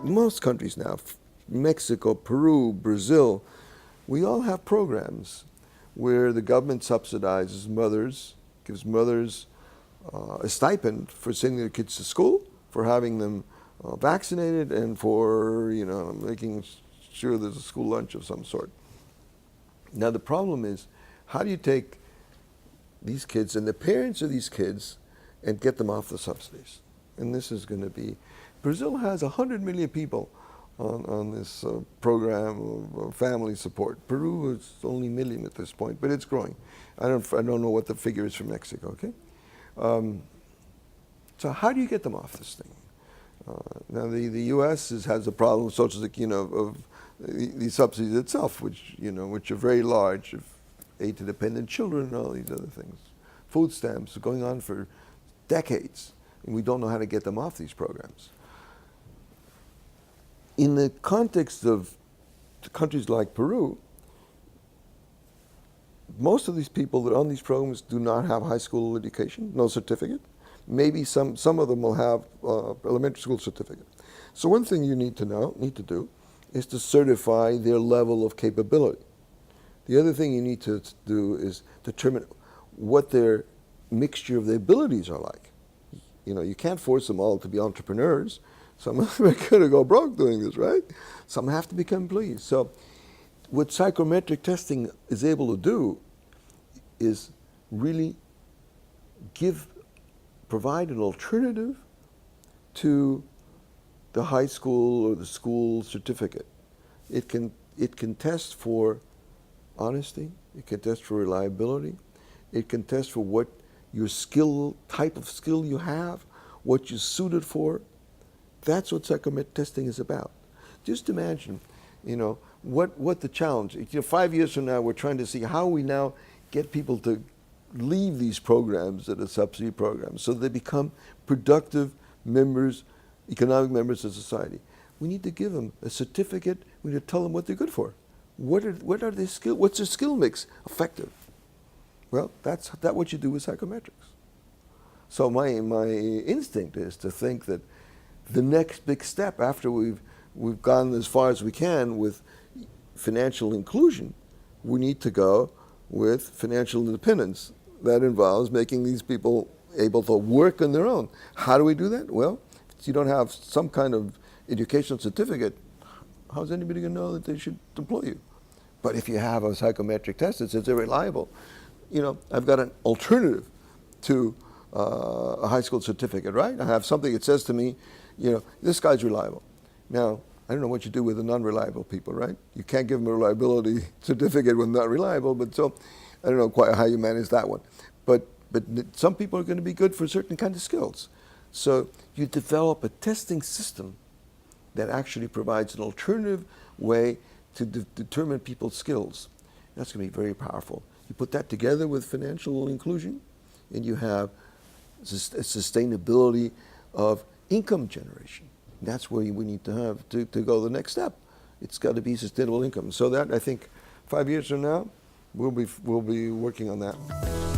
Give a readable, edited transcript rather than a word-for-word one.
Most countries now, Mexico, Peru, Brazil, we all have programs where the government subsidizes mothers, gives mothers a stipend for sending their kids to school, for having them vaccinated, and for making sure there's a school lunch of some sort. Now the problem is, how do you take these kids and the parents of these kids and get them off the subsidies? And this is going to be, Brazil has 100 million people on this program of family support. Peru is only a million at this point, but it's growing. I don't know what the figure is for Mexico, okay? So how do you get them off this thing? Now the U.S. has a problem with social security, of the subsidies itself, which are very large, of aid to dependent children and all these other things. Food stamps are going on for decades, and we don't know how to get them off these programs. In the context of countries like Peru, most of these people that are on these programs do not have high school education, no certificate. Maybe some of them will have elementary school certificate. So one thing you need to do, is to certify their level of capability. The other thing you need to do is determine what their mixture of their abilities are like. You can't force them all to be entrepreneurs. Some of them are going to go broke doing this, right? Some have to become employees. So what psychometric testing is able to do is really provide an alternative to the high school or the school certificate. It can test for honesty, it can test for reliability, it can test for what your type of skill you have, what you're suited for. That's what psychometric testing is about. Just imagine, what the challenge. 5 years from now, we're trying to see how we now get people to leave these programs that are subsidy programs so they become productive members, economic members of society. We need to give them a certificate. We need to tell them what they're good for. What are their skill? What's their skill mix? Effective. Well, that's what you do with psychometrics. So my instinct is to think that the next big step after we've gone as far as we can with financial inclusion, we need to go with financial independence. That involves making these people able to work on their own. How do we do that? Well, if you don't have some kind of educational certificate, how's anybody going to know that they should employ you? But if you have a psychometric test that says they're reliable, I've got an alternative to a high school certificate, right? I have something that says to me, this guy's reliable. Now, I don't know what you do with the non-reliable people, right? You can't give them a reliability certificate when they're not reliable, but so I don't know quite how you manage that one. But some people are going to be good for certain kind of skills. So you develop a testing system that actually provides an alternative way to determine people's skills. That's going to be very powerful. You put that together with financial inclusion, and you have a sustainability of income generation. That's where we need to have to go the next step. It's got to be sustainable income. So that, I think, 5 years from now, we'll be working on that.